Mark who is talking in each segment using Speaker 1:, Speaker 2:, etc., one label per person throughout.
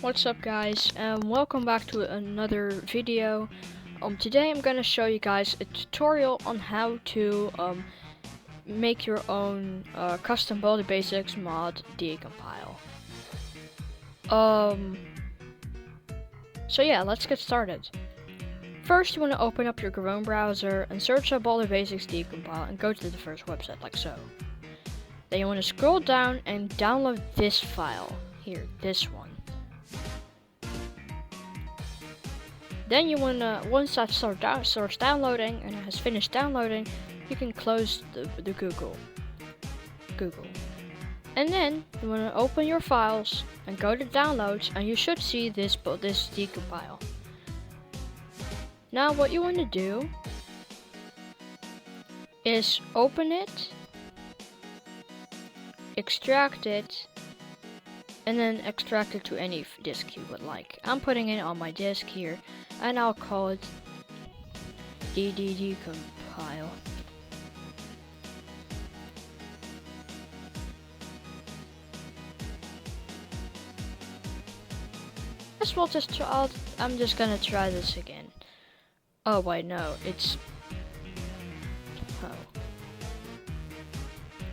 Speaker 1: What's up guys, and welcome back to another video. Today I'm gonna show you guys a tutorial on how to make your own custom Baldi Basics mod Decompile. So yeah, let's get started. First you want to open up your Chrome browser and search up Baldi Basics Decompile and go to the first website like so. Then you want to scroll down and download this file, here, this one. Then you wanna, once that starts downloading and it has finished downloading, you can close the Google. And then you wanna open your files and go to downloads, and you should see this Decompile. Now what you wanna do is open it, extract it, and then extract it to any disk you would like. I'm putting it on my disk here, and I'll call it Decompile. Guess we'll just try. I'm just gonna try this again. Oh wait, no, it's. Oh.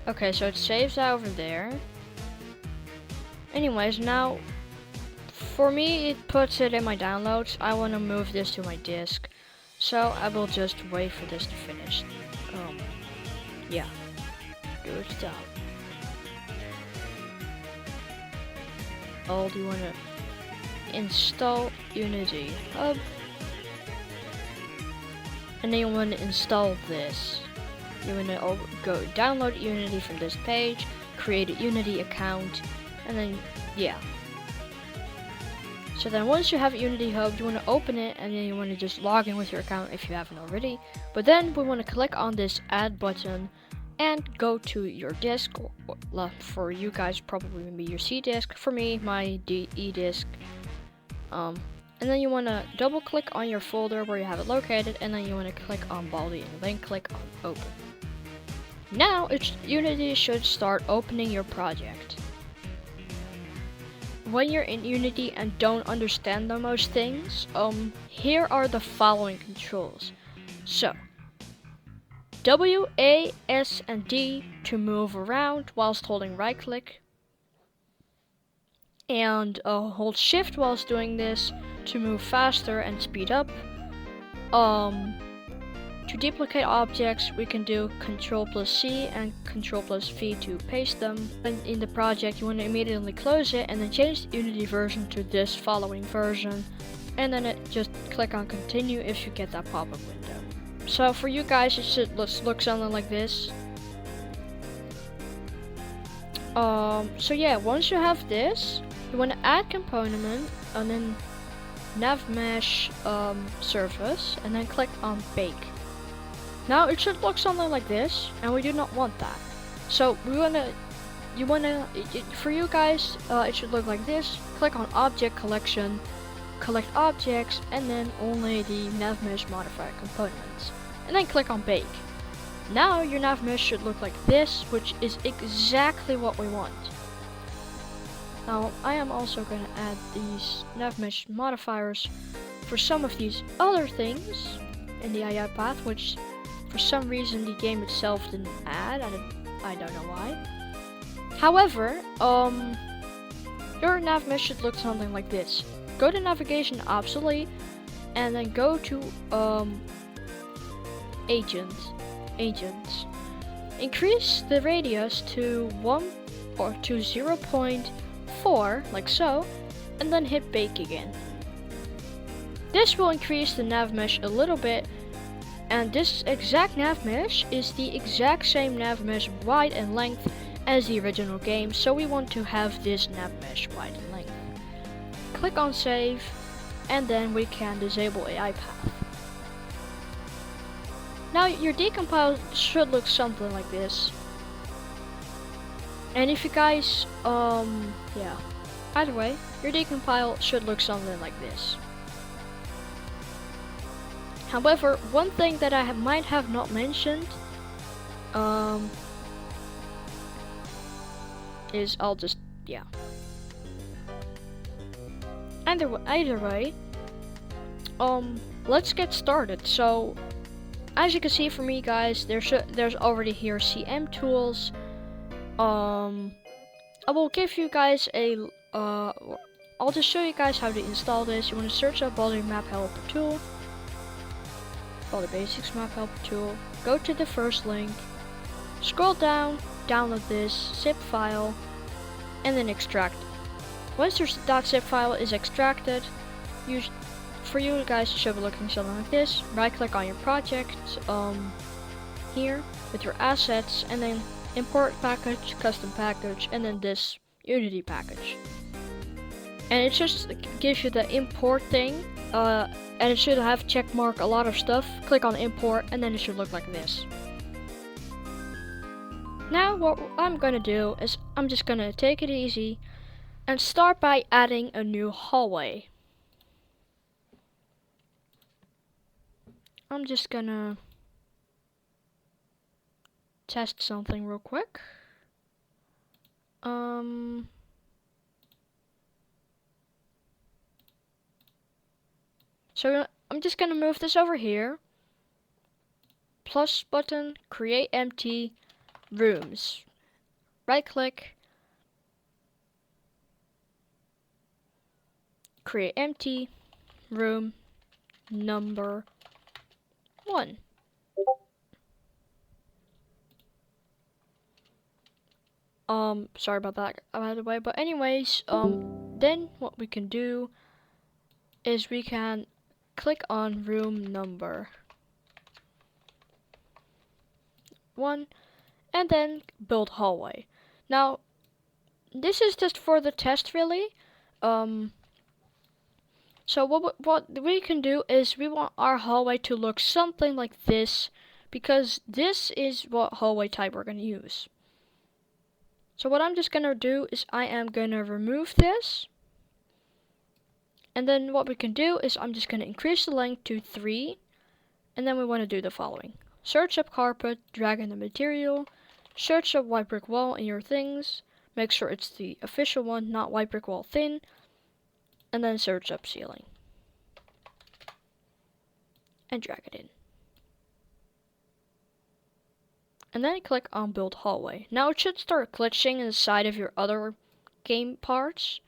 Speaker 1: Okay, so it saves over there. Anyways, now for me it puts it in my downloads. I want to move this to my disk, so I will just wait for this to finish. Yeah, good stuff. Oh, do you want to install Unity Hub? And then you want to install this. You want to go download Unity from this page, create a Unity account, and then yeah. So then once you have Unity Hub, you want to open it, and then you want to just log in with your account if you haven't already. But then we want to click on this add button and go to your disk. For you guys, probably maybe your C disk. For me, my E disk. And then you want to double click on your folder where you have it located, and then you want to click on Baldi and then click on open. Now Unity should start opening your project. When you're in Unity and don't understand the most things, here are the following controls. So, W, A, S, and D to move around whilst holding right click. And hold shift whilst doing this to move faster and speed up. To duplicate objects, we can do Ctrl+C and Ctrl+V to paste them. And in the project, you want to immediately close it and then change the Unity version to this following version. And then just click on continue if you get that pop-up window. So for you guys, it should look something like this. So yeah, once you have this, you want to add component and then NavMesh surface, and then click on bake. Now it should look something like this, and we do not want that. So for you guys, it should look like this. Click on object collection, collect objects, and then only the NavMesh modifier components, and then click on bake. Now your NavMesh should look like this, which is exactly what we want. Now I am also going to add these NavMesh modifiers for some of these other things in the AI path, which for some reason the game itself didn't add. I don't know why. However, your NavMesh should look something like this. Go to navigation obsolete, and then go to agents. Increase the radius to 1 or to 0.4 like so, and then hit bake again. This will increase the NavMesh a little bit, and this exact NavMesh is the exact same NavMesh wide and length as the original game, so we want to have this NavMesh wide and length. Click on save, and then we can disable AI path. Now your Decompile should look something like this. And if you guys, yeah, either way, your Decompile should look something like this. However, one thing that I might have not mentioned is either way, let's get started. So, as you can see for me, guys, there's already here CM tools. I will give you guys a I'll just show you guys how to install this. You want to search up Baldi Map Helper tool, Baldi Basics Map Helper tool. Go to the first link, scroll down, download this zip file, and then extract it. Once your .zip file is extracted, for you guys it should be looking something like this. Right click on your project here with your assets, and then import package, custom package, and then this Unity package. And it just gives you the import thing, and it should have check mark a lot of stuff. Click on import, and then it should look like this. Now what I'm gonna do is I'm just gonna take it easy and start by adding a new hallway. I'm just gonna test something real quick. So I'm just gonna move this over here. Plus button, create empty rooms. Right click, create empty room number 1. Sorry about that, by the way, but anyways, then what we can do is we can click on room number 1 and then build hallway. Now, this is just for the test, really. So what we can do is we want our hallway to look something like this, because this is what hallway type we're going to use. So what I'm just going to do is I am going to remove this. And then what we can do is I'm just going to increase the length to 3. And then we want to do the following. Search up carpet, drag in the material, search up white brick wall in your things. Make sure it's the official one, not white brick wall thin. And then search up ceiling. And drag it in. And then click on build hallway. Now it should start glitching inside of your other game parts.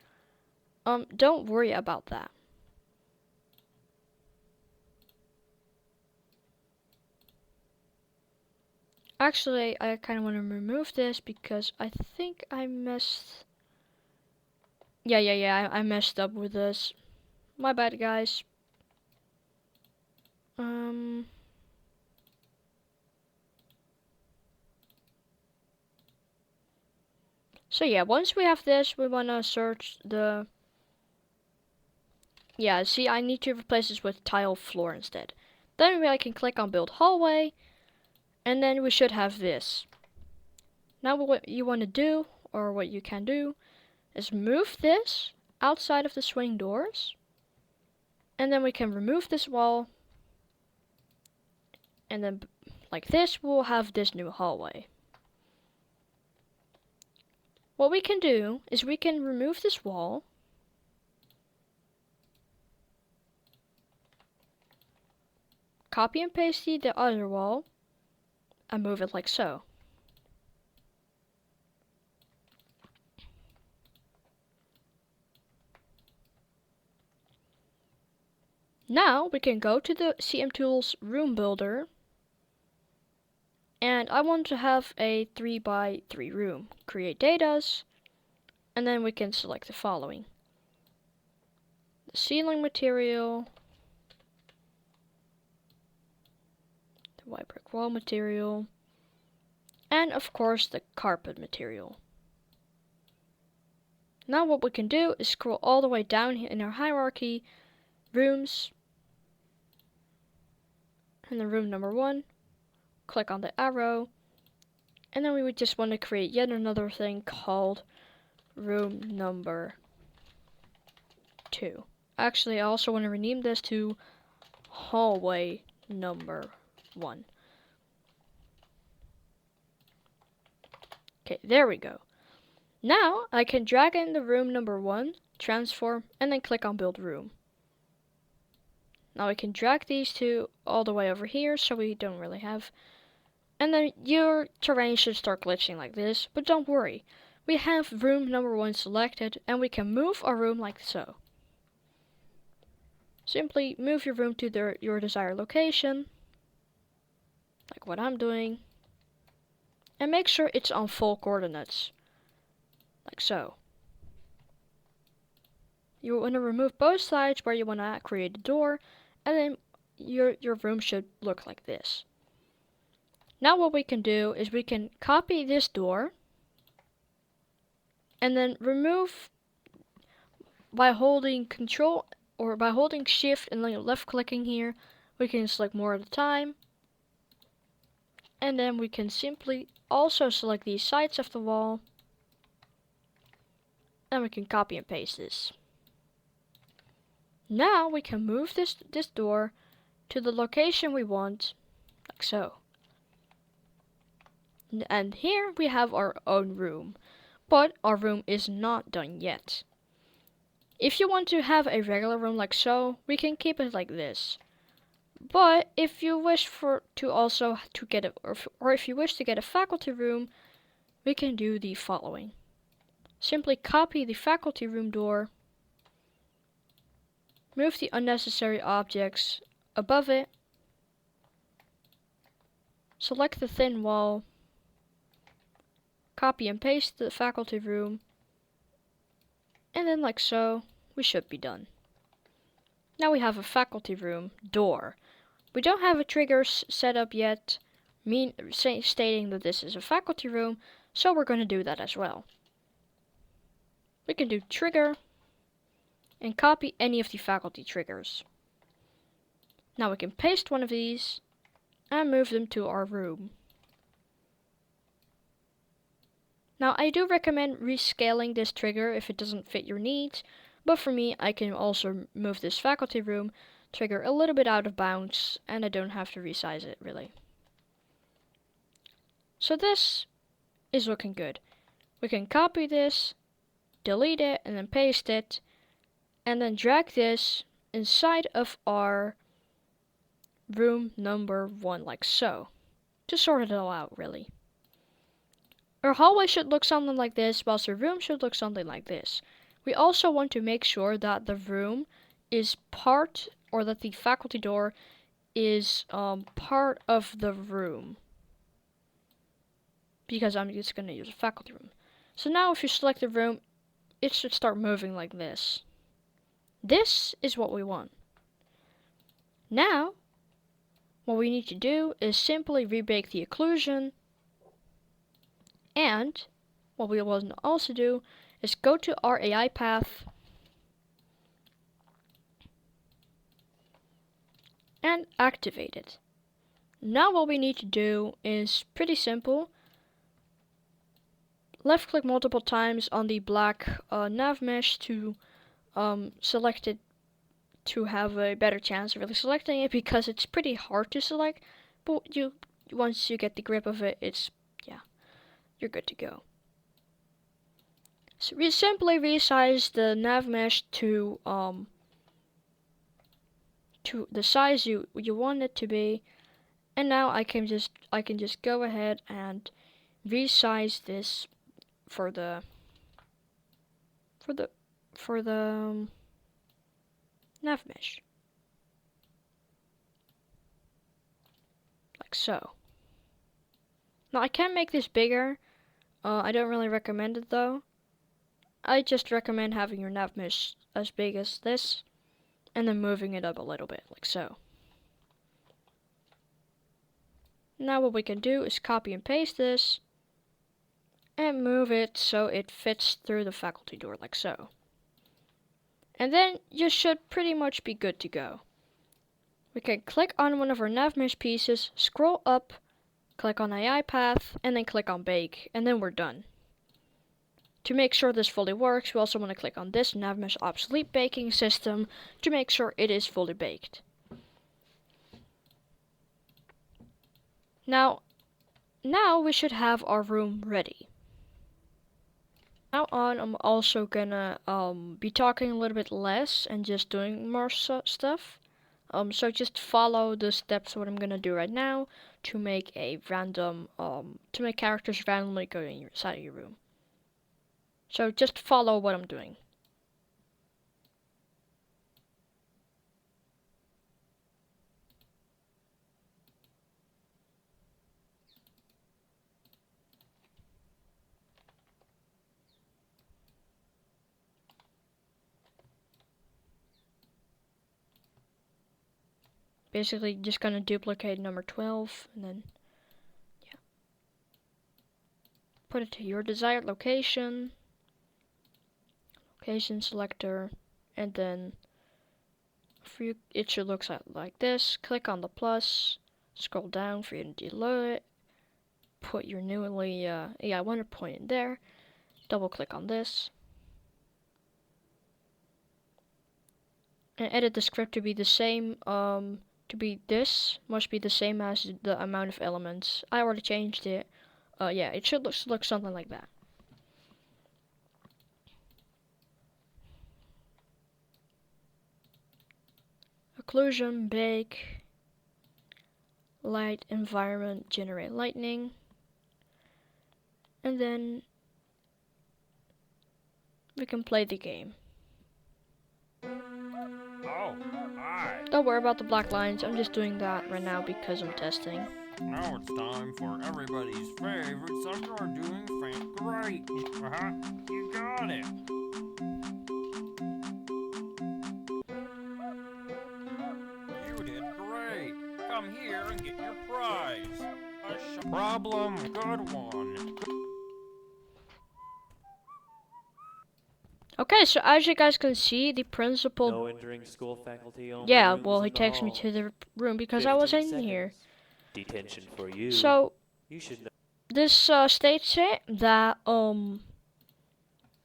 Speaker 1: Don't worry about that. Actually, I kind of want to remove this because I think I messed... Yeah, I messed up with this. My bad, guys. So yeah, once we have this, we want to search the... Yeah, see, I need to replace this with tile floor instead. Then I can click on build hallway, and then we should have this. Now what you want to do, or what you can do, is move this outside of the swing doors, and then we can remove this wall, and then like this, we'll have this new hallway. What we can do is we can remove this wall, copy and paste the other wall, and move it like so. Now we can go to the CM Tools room builder, and I want to have a 3x3 room. Create datas, and then we can select the following: the ceiling material, the white brick wall material, and of course the carpet material. Now what we can do is scroll all the way down here in our hierarchy, rooms, and then room number 1, click on the arrow, and then we would just want to create yet another thing called room number 2. Actually, I also want to rename this to hallway number 1. Okay, there we go. Now I can drag in the room number 1 transform, and then click on build room. Now we can drag these two all the way over here so we don't really have, and then your terrain should start glitching like this, but don't worry. We have room number 1 selected and we can move our room like so. Simply move your room to your desired location, like what I'm doing, and make sure it's on full coordinates, like so. You want to remove both sides where you want to create a door, and then your room should look like this. Now what we can do is we can copy this door and then remove by holding Control or by holding Shift and then left clicking here. We can select more at a time, and then we can simply also select these sides of the wall, and we can copy and paste this. Now we can move this door to the location we want, like so. And here we have our own room, but our room is not done yet. If you want to have a regular room like so, we can keep it like this. But if you wish or if you wish to get a faculty room, we can do the following. Simply copy the faculty room door, move the unnecessary objects above it, select the thin wall, copy and paste the faculty room, and then like so, we should be done. Now we have a faculty room door. We don't have a trigger set up yet, stating that this is a faculty room, so we're going to do that as well. We can do trigger and copy any of the faculty triggers. Now we can paste one of these and move them to our room. Now I do recommend rescaling this trigger if it doesn't fit your needs, but for me I can also move this faculty room trigger a little bit out of bounds and I don't have to resize it really. So this is looking good. We can copy this, delete it, and then paste it, and then drag this inside of our room number 1 like so, to sort it all out really. Our hallway should look something like this, whilst our room should look something like this. We also want to make sure that the room is part, or that the faculty door is part of the room, because I'm just going to use a faculty room. So now if you select the room, it should start moving like this. This is what we want. Now, what we need to do is simply rebake the occlusion, and what we want to also do is go to our AI path and activate it. Now what we need to do is pretty simple. Left click multiple times on the black NavMesh to select it, to have a better chance of really selecting it, because it's pretty hard to select, but once you get the grip of it, you're good to go. So we simply resize the NavMesh to the size you want it to be, and now I can just go ahead and resize this for the NavMesh, like so. Now I can make this bigger. I don't really recommend it though. I just recommend having your NavMesh as big as this, and then moving it up a little bit, like so. Now what we can do is copy and paste this, and move it so it fits through the faculty door, like so. And then you should pretty much be good to go. We can click on one of our NavMesh pieces, scroll up, click on AI path, and then click on bake, and then we're done. To make sure this fully works, we also want to click on this NavMesh obsolete baking system to make sure it is fully baked. Now we should have our room ready. Now on, I'm also gonna be talking a little bit less and just doing more stuff. So just follow the steps what I'm gonna do right now to make a random to make characters randomly go inside of your room. So just follow what I'm doing. Basically just gonna duplicate number 12 and then put it to your desired location selector, and then for you it should look like this. Click on the plus, scroll down for you to deload it, put your newly I want to point in there, double click on this, and edit the script to be the same must be the same as the amount of elements. I already changed it. Yeah, it should look something like that. Occlusion, bake, light, environment, generate lightning, and then we can play the game.
Speaker 2: Oh, hi.
Speaker 1: Don't worry about the black lines, I'm just doing that right now because I'm testing.
Speaker 2: Now it's time for everybody's favorite sucker doing great. You got it. You did great. Come here and get your prize. A problem, good one.
Speaker 1: Okay, so as you guys can see, the principal...
Speaker 3: No entering school faculty only.
Speaker 1: Yeah, well, he takes me to the room because I was in here.
Speaker 3: Detention for you.
Speaker 1: So,
Speaker 3: you should know.
Speaker 1: This states it that,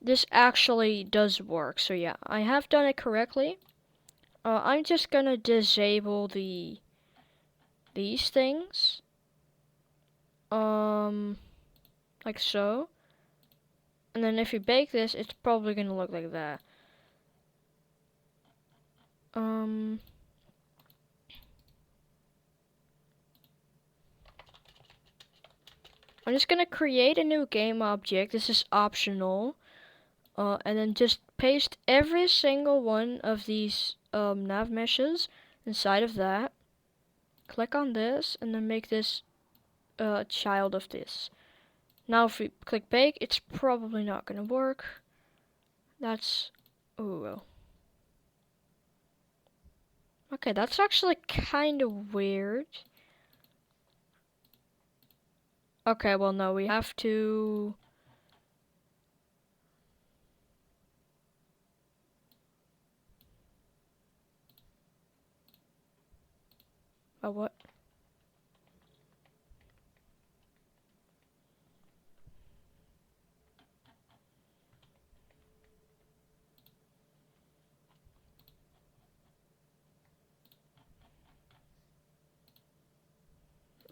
Speaker 1: this actually does work. So yeah, I have done it correctly. I'm just gonna disable these things. Like so. And then if you bake this, it's probably gonna look like that. I'm just gonna create a new game object. This is optional. And then just paste every single one of these nav meshes inside of that. Click on this and then make this a child of this. Now if we click bake, it's probably not gonna work. That's... ooh. Okay, that's actually kind of weird. Okay, well no, we have to... oh, what?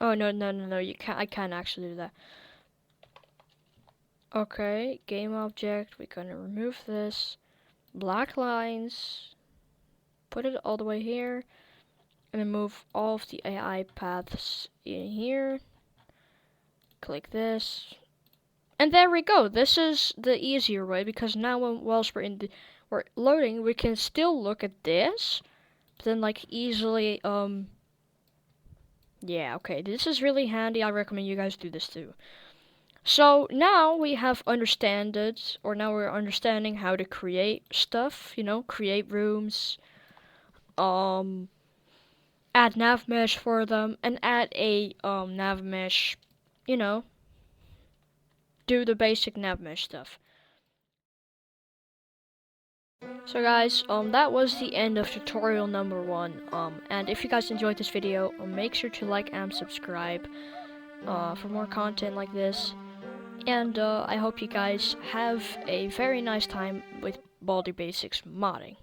Speaker 1: Oh, no, you can't, I can't actually do that. Okay, game object, we're gonna remove this. Black lines, put it all the way here, and then move all of the AI paths in here. Click this. And there we go. This is the easier way because now whilst we're loading, we can still look at this, but then like easily yeah, okay, this is really handy. I recommend you guys do this too. So now we have now we're understanding how to create stuff, you know, create rooms, add NavMesh for them, and add a NavMesh, you know, do the basic NavMesh stuff. So guys, that was the end of tutorial number 1. And if you guys enjoyed this video, make sure to like and subscribe for more content like this. And I hope you guys have a very nice time with Baldi Basics modding.